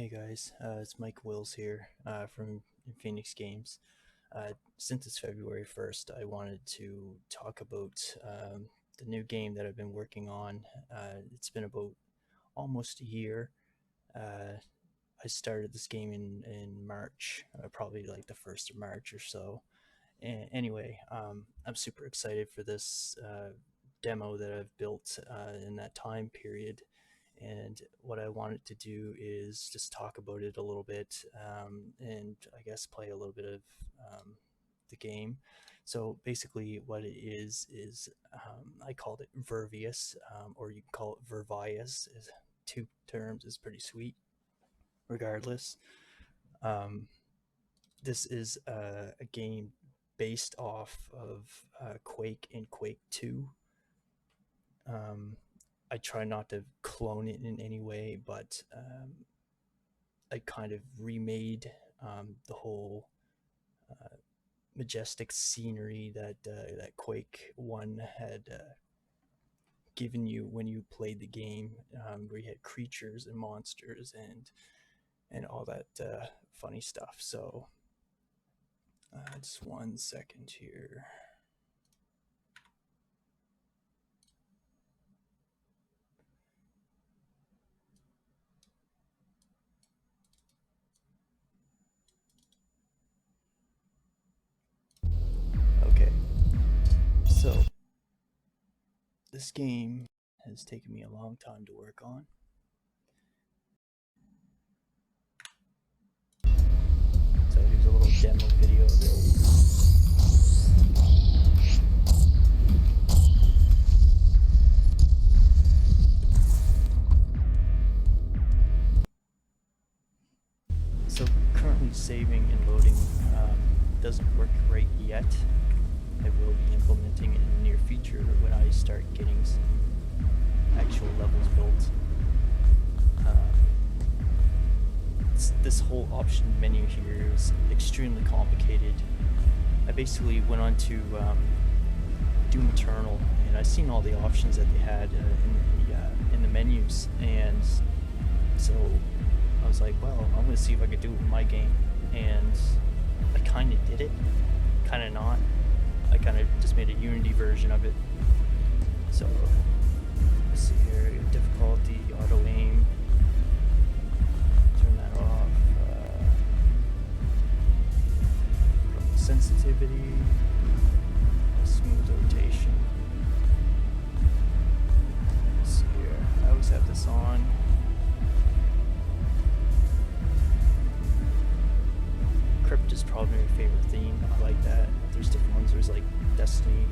Hey guys, it's Mike Wills here from Phoenix Games. Since it's February 1st, I wanted to talk about the new game that I've been working on. It's been about almost a year. I started this game in March, probably like the 1st of March or so. Anyway, I'm super excited for this demo that I've built in that time period. And what I wanted to do is just talk about it a little bit, and I guess play a little bit of the game. So basically what it is I called it Virvius, or you can call it Virvius. Two terms is pretty sweet regardless. This is a game based off of Quake and Quake 2. I try not to clone it in any way, but I kind of remade the whole majestic scenery that Quake 1 had given you when you played the game, where you had creatures and monsters and all that funny stuff. So just 1 second here. Okay, so this game has taken me a long time to work on. So here's a little demo video of it. So currently saving and loading doesn't work right yet. I will be implementing it in the near future when I start getting some actual levels built. This whole option menu here is extremely complicated. I basically went on to Doom Eternal, and I seen all the options that they had in the menus, and so I was like, well, I'm gonna see if I could do it in my game, and I kind of did it, kind of not. I kind of just made a Unity version of it. So let's see here, difficulty, auto aim, turn that off, sensitivity, smooth rotation. Let's see here, I always have this on. Crypt is probably my favorite theme. I like that. There's different ones. There's like Destiny,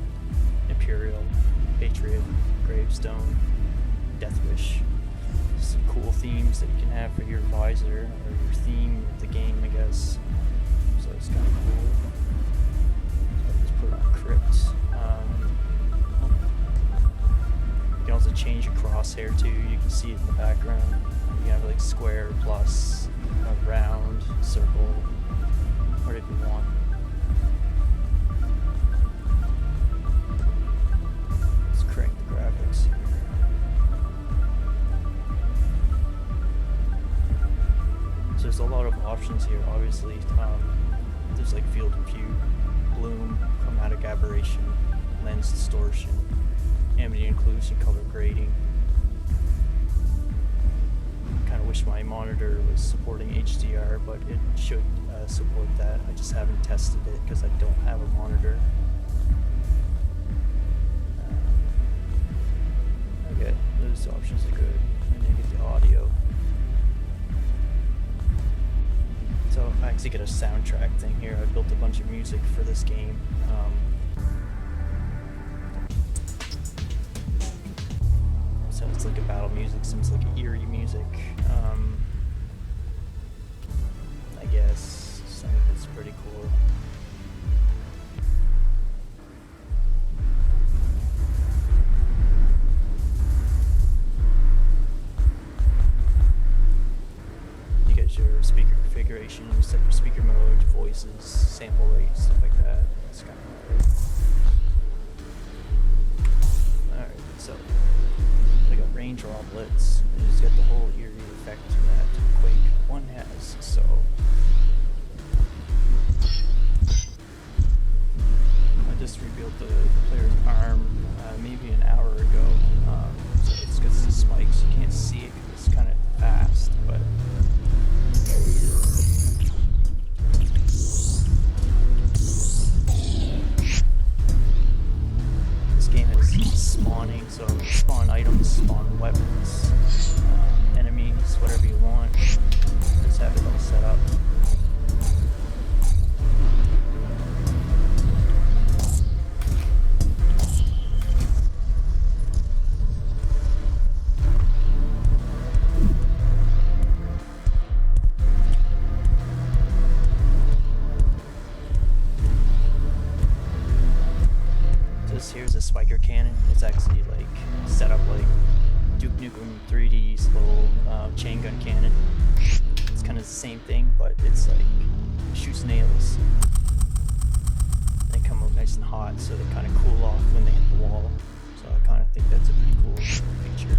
Imperial, Patriot, Gravestone, Deathwish. Some cool themes that you can have for your visor or your theme of the game, I guess. So it's kind of cool. So I just put on Crypt. You can also change your crosshair too. You can see it in the background. You can have like square, plus, round, circle, whatever you want. Let's crank the graphics here. So there's a lot of options here, obviously. There's like field of view, bloom, chromatic aberration, lens distortion, ambient occlusion, color grading. Kind of wish my monitor was supporting HDR, but it should support that. I just haven't tested it because I don't have a monitor. Okay, those options are good. And then get the audio. So I actually get a soundtrack thing here. I built a bunch of music for this game. So it's like a battle music, seems like eerie music. I guess some of it's pretty cool. You get your speaker configuration, you set your speaker mode, voices, sample rate, stuff like that. It's kind of alright, so we got rain droplets. You just get the whole eerie effect that Quake 1 player's arm maybe an hour ago. So it's got some spikes. You can't see it because it's kind of fast, but this game is spawning, so spawn items, spawn weapons, enemies, whatever you want. Just have it all set up. Here's a spiker cannon. It's actually like set up like Duke Nukem 3D's little chain gun cannon. It's kind of the same thing, but it's like shoots nails. They come out nice and hot, so they kind of cool off when they hit the wall. So I kind of think that's a pretty cool feature.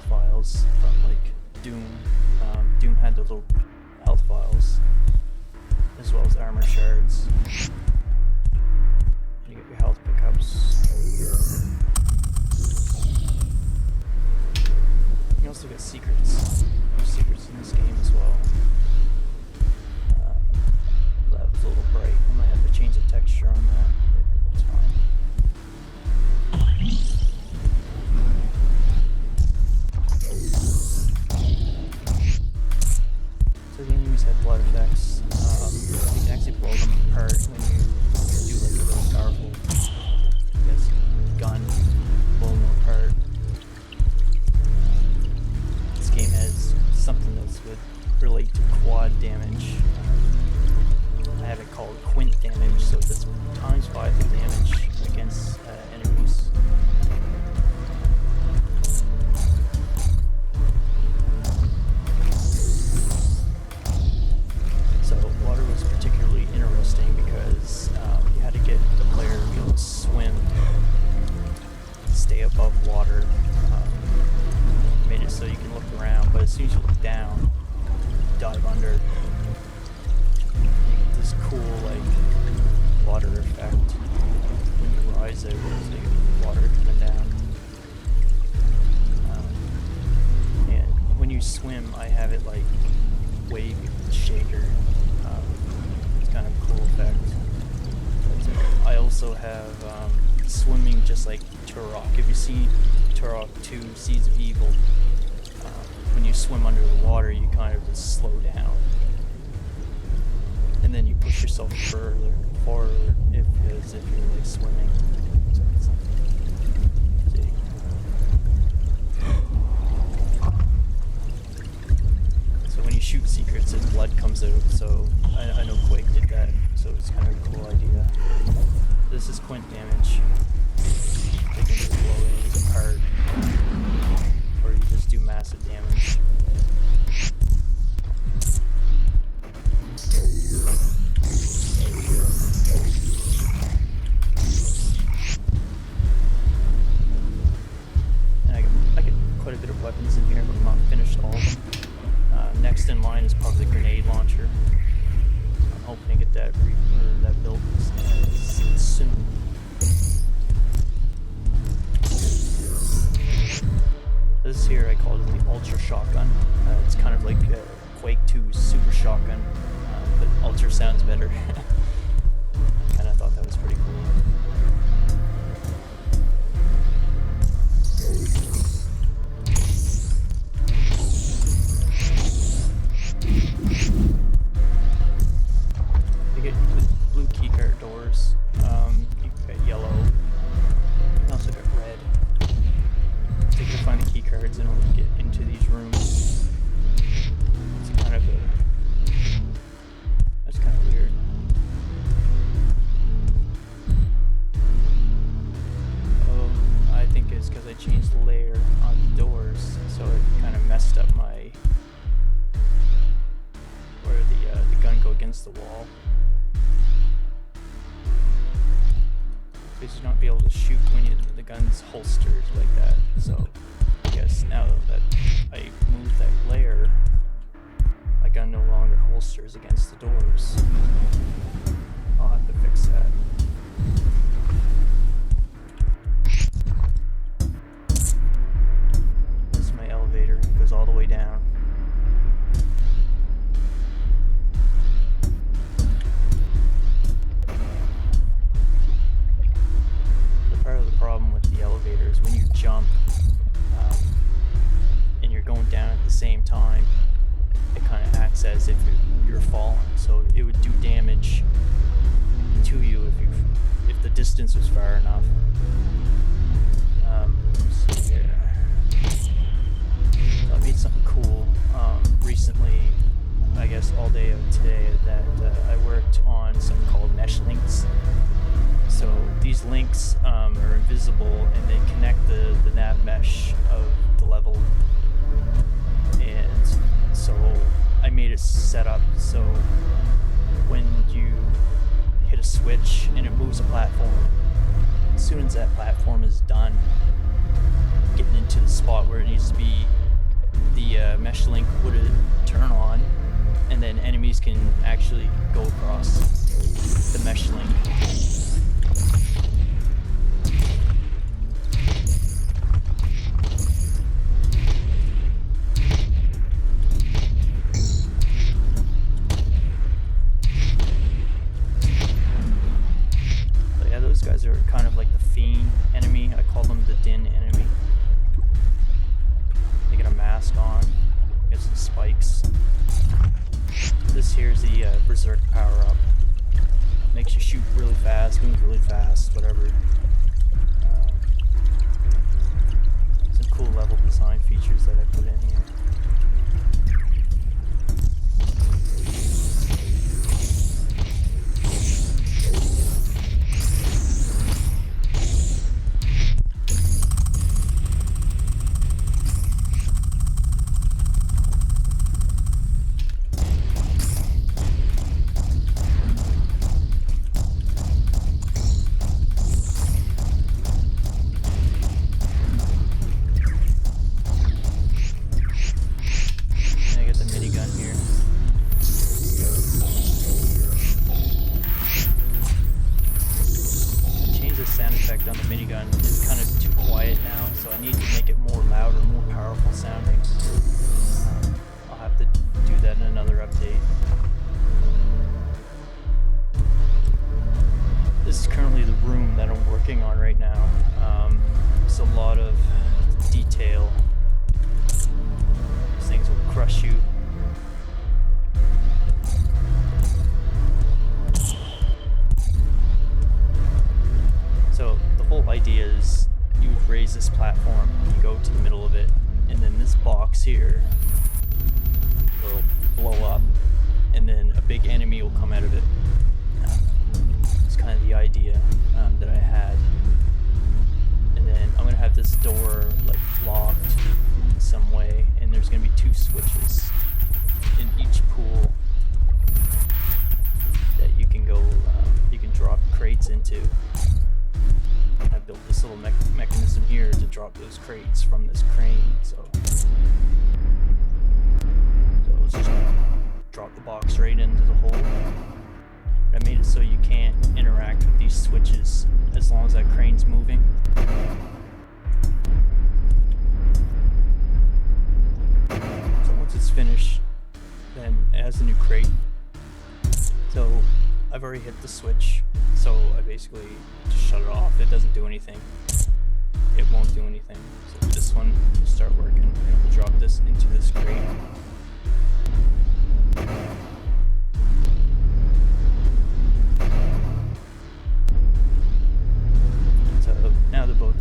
Files from like Doom. Doom had the little health files, as well as armor shards. You get your health pickups. You also get secrets. There's secrets in this game as well. That was a little bright. I might have to change the texture on that. That's fine. So the enemies have blood effects. You can actually blow them apart when you do like a really powerful gun, blow them apart. This game has something that would relate to quad damage. I have it called quint damage, so that's times 5 the damage against enemies. Water was particularly interesting because you had to get the player to be able to swim, stay above water. Made it so you can look around, but as soon as you look down, dive under. You get this cool like water effect when you rise out, so you get water coming down. And when you swim, I have it like wave shaker. It's kind of a cool effect. But, I also have swimming just like Turok. If you see Turok 2 Seeds of Evil, when you swim under the water, you kind of just slow down. And then you push yourself further forward as if you're like swimming. See? So when you shoot secrets, and blood comes out, so I know Quake did that, so it's kind of a cool idea. This is quint damage. They can just blow things apart, or you just do massive damage. And I get quite a bit of weapons in here, but I'm not finished all of them. Next in line is probably the grenade launcher. I'm hoping to get that built soon. This here I call it the Ultra Shotgun. It's kind of like Quake 2's Super Shotgun, but Ultra sounds better. And I thought that was pretty cool. You get blue keycard doors, you get yellow, you also got red. So you can find the keycards in order to get into these rooms. It's kind of that's kind of weird. Oh, I think it's because I changed the layer on the doors, so it kind of messed up my where the gun go against the wall. because you're not be able to shoot when the gun's holstered like that. So I guess now that I moved that layer, my gun no longer holsters against the doors. I'll have to fix that. This is my elevator. It goes all the way down. Part of the problem with the elevator is when you jump and you're going down at the same time, it kind of acts as if you're falling, so it would do damage to you if the distance was far enough. Let's see here. So I made something cool recently, I guess all day of today, that I worked on something called mesh links. So these links are invisible and they connect the nav mesh of the level. And so I made it set up so when you hit a switch and it moves a platform, as soon as that platform is done getting into the spot where it needs to be, the mesh link would turn on, and then enemies can actually go across the mesh link. Those guys are kind of like the fiend enemy. I call them the din enemy. They get a mask on, get some spikes. This here's the berserk power up. Makes you shoot really fast, move really fast, whatever. Some cool level design features that I put in here. On the minigun is kind of too quiet now, so I need to make it more louder, more powerful sounding. I'll have to do that in another update. This is currently the room that I'm working on right now. There's a lot of detail. These things will crush you. So the whole idea is you raise this platform, you go to the middle of it, and then this box here will blow up, and then a big enemy will come out of it. It's kind of the idea that I had. And then I'm gonna have this door like locked in some way, and there's gonna be 2 switches in each pool that you can go, you can drop crates into. I built this little mechanism here to drop those crates from this crane, so let's just drop the box right into the hole. I made it so you can't interact with these switches as long as that crane's moving. So once it's finished, then it has a new crate. So I've already hit the switch, so I basically just shut it off. It doesn't do anything. It won't do anything. So this one will start working, and we'll drop this into this crate. So now that both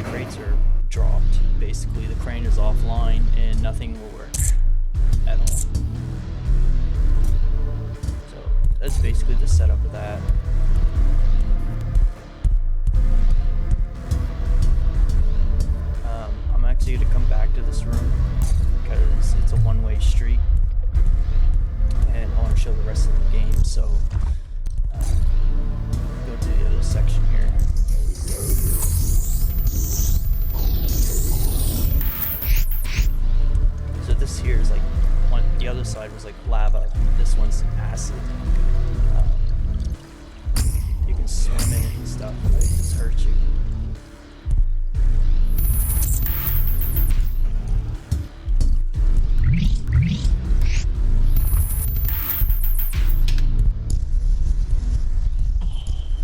crates are dropped, basically the crane is offline and nothing will work at all. So that's basically the setup of that. I'm actually going to come back to this room because it's a one-way street and I want to show the rest of the game, so go to the other section here. Genocide was like lava. This one's acid. You can swim in it and stuff, but it just hurts you.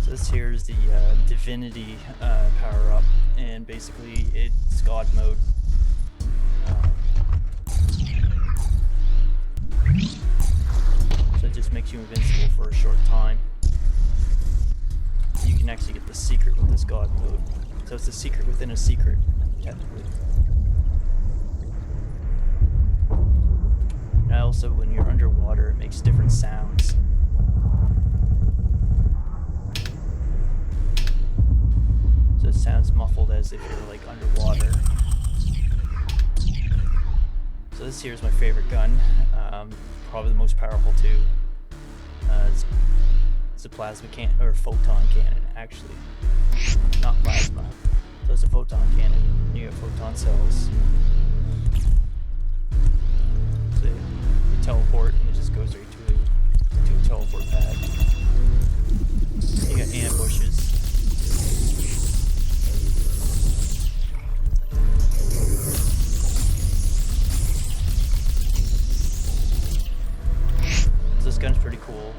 So this here is the Divinity power up, and basically it's God mode. So it just makes you invincible for a short time. You can actually get the secret with this God mode. So it's a secret within a secret, technically. And also, when you're underwater, it makes different sounds. So it sounds muffled as if you're like underwater. So this here is my favorite gun. Probably the most powerful too. It's a plasma cannon, or photon cannon, actually, not plasma. So it's a photon cannon. You have photon cells. So you teleport, and it just goes right to a teleport pad. You got ambushes. So this gun's pretty cool.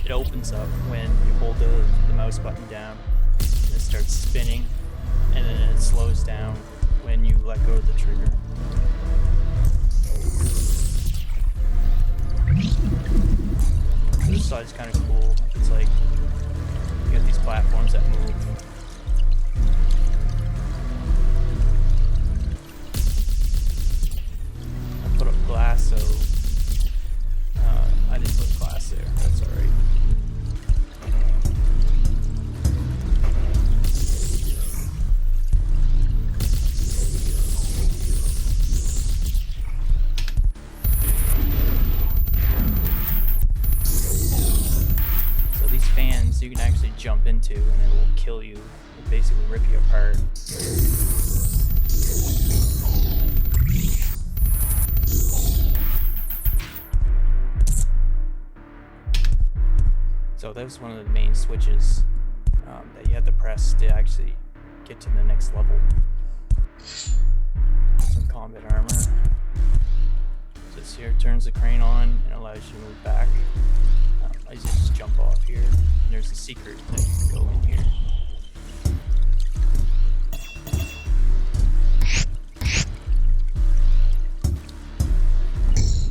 It opens up when you hold the mouse button down, and it starts spinning, and then it slows down when you let go of the trigger. This side is kind of cool. It's like you got these platforms that move. I put up glass, so I didn't put glass there. That's alright. So these fans you can actually jump into and it will kill you. It'll basically rip you apart. So that was one of the main switches that you had to press to actually get to the next level. Some combat armor. So this here turns the crane on and allows you to move back. I just jump off here. And there's a secret that you can go in here.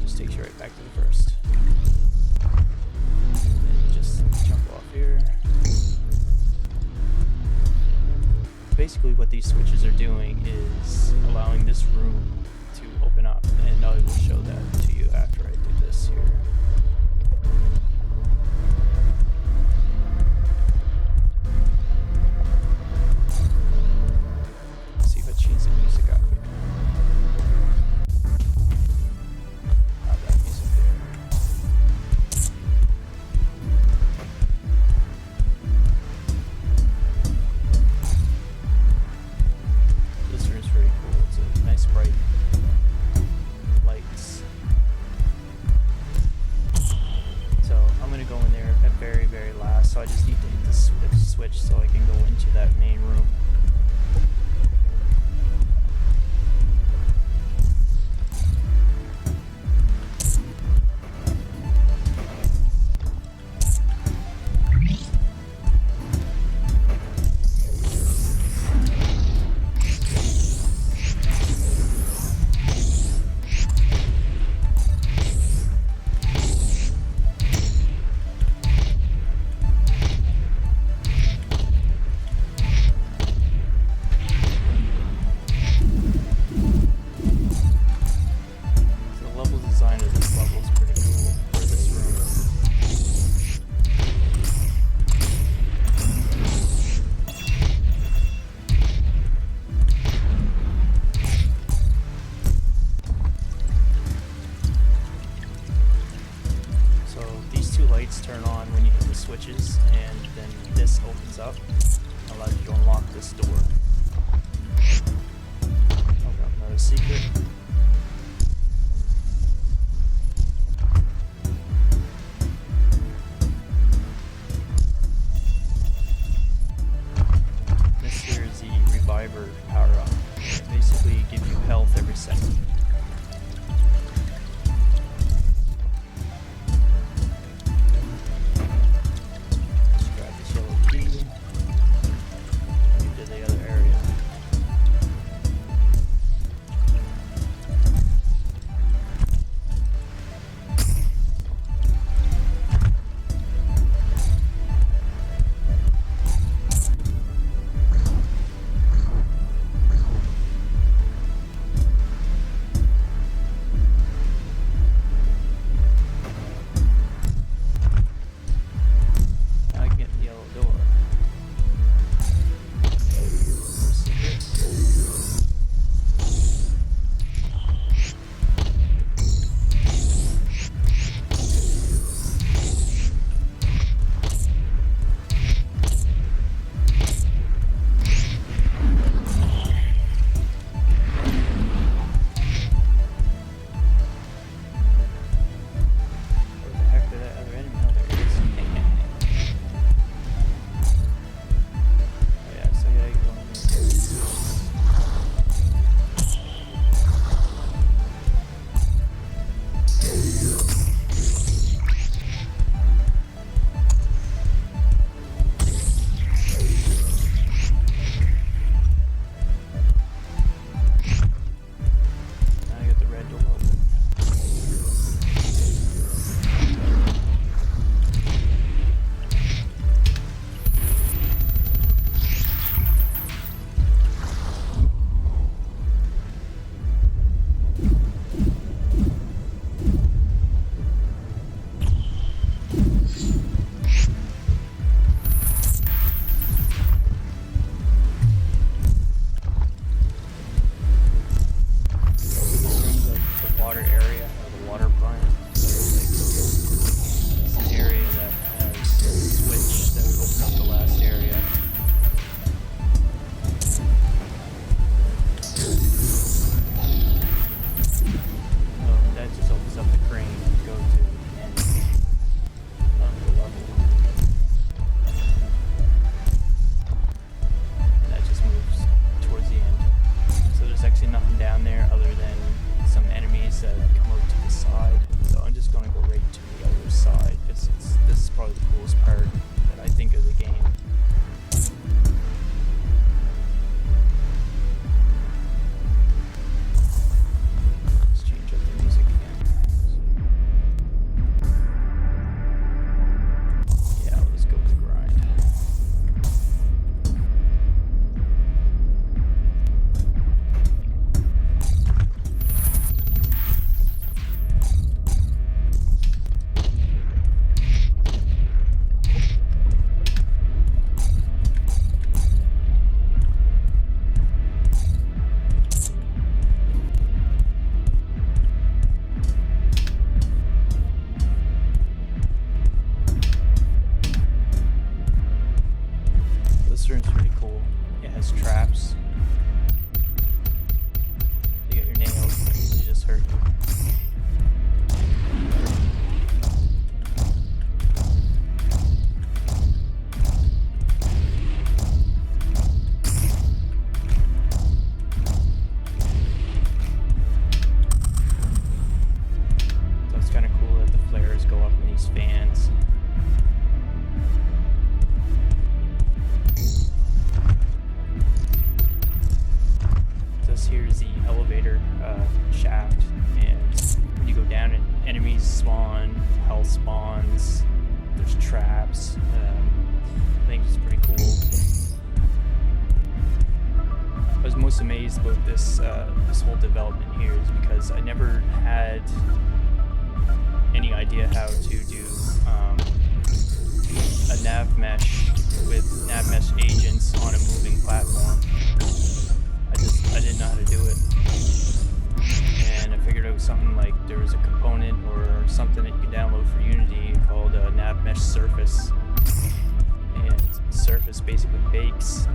Just takes you right back to the first. Basically what these switches are doing is allowing this room to open up, and I will show that to you after I do this here. Let's see if I change the music up here. Have that music there. surface here is the elevator shaft, and when you go down and enemies spawn, health spawns, there's traps. I think it's pretty cool. I was most amazed about this this whole development here is because I never had any idea how to do a nav mesh with nav mesh agents on a moving platform. I didn't know how to do it, and I figured it was something like there was a component or something that you can download for Unity called Nav Mesh Surface, and Surface basically bakes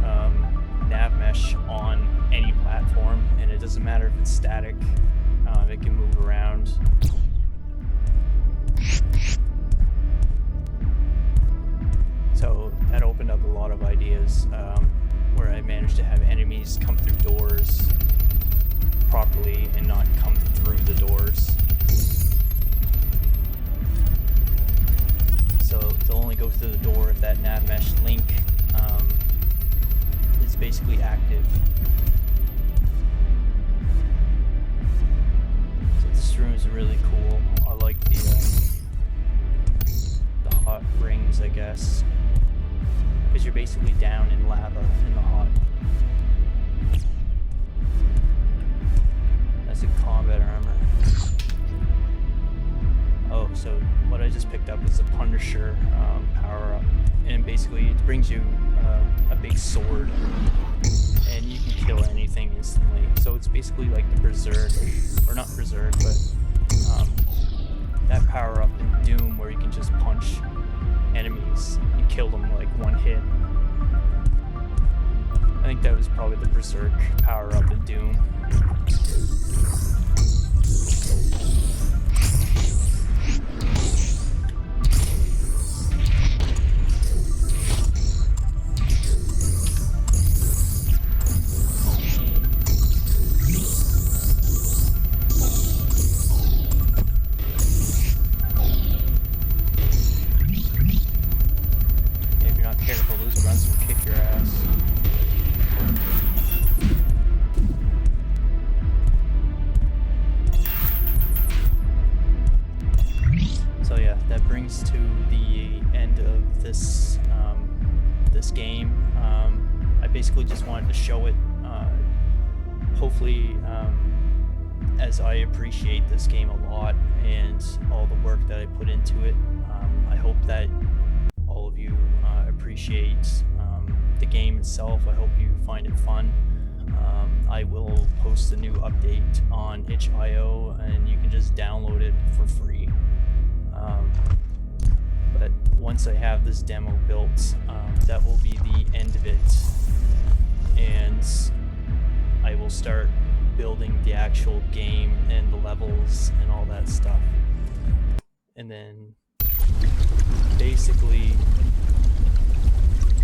nav mesh on any platform, and it doesn't matter if it's static, it can move around. So that opened up a lot of ideas, where I managed to have enemies come through doors properly and not come through the doors. So they'll only go through the door if that nav mesh link is basically active. So this room is really cool. I like the hot rings, I guess, because you're basically down in lava in the hot. That's a combat armor. Oh, so what I just picked up is a Punisher power up, and basically it brings you a big sword, and you can kill anything instantly. So it's basically like the Berserk, or not Berserk, but that power up in Doom where you can just punch enemies and kill them like one hit. I think that was probably the Berserk power up in Doom. If you're not careful, those runs will kick your ass. So yeah, that brings to the end of this this game. I basically just wanted to show it. Hopefully, as I appreciate this game a lot and all the work that I put into it, I hope that all of you appreciate the game itself. I hope you find it fun. I will post a new update on itch.io, and you can just download it for free. But once I have this demo built, that will be the end of it, and I will start building the actual game and the levels and all that stuff. And then basically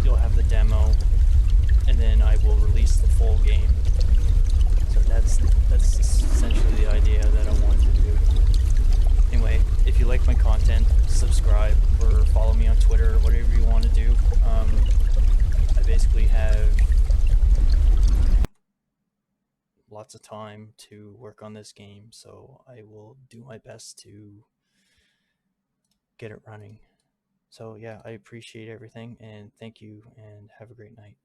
you'll have the demo, and then I will release the full game. So that's essentially the idea that I wanted to do. Anyway, if you like my content, subscribe or follow me on Twitter or whatever you want to do. I basically have lots of time to work on this game, so I will do my best to get it running. So yeah, I appreciate everything, and thank you, and have a great night.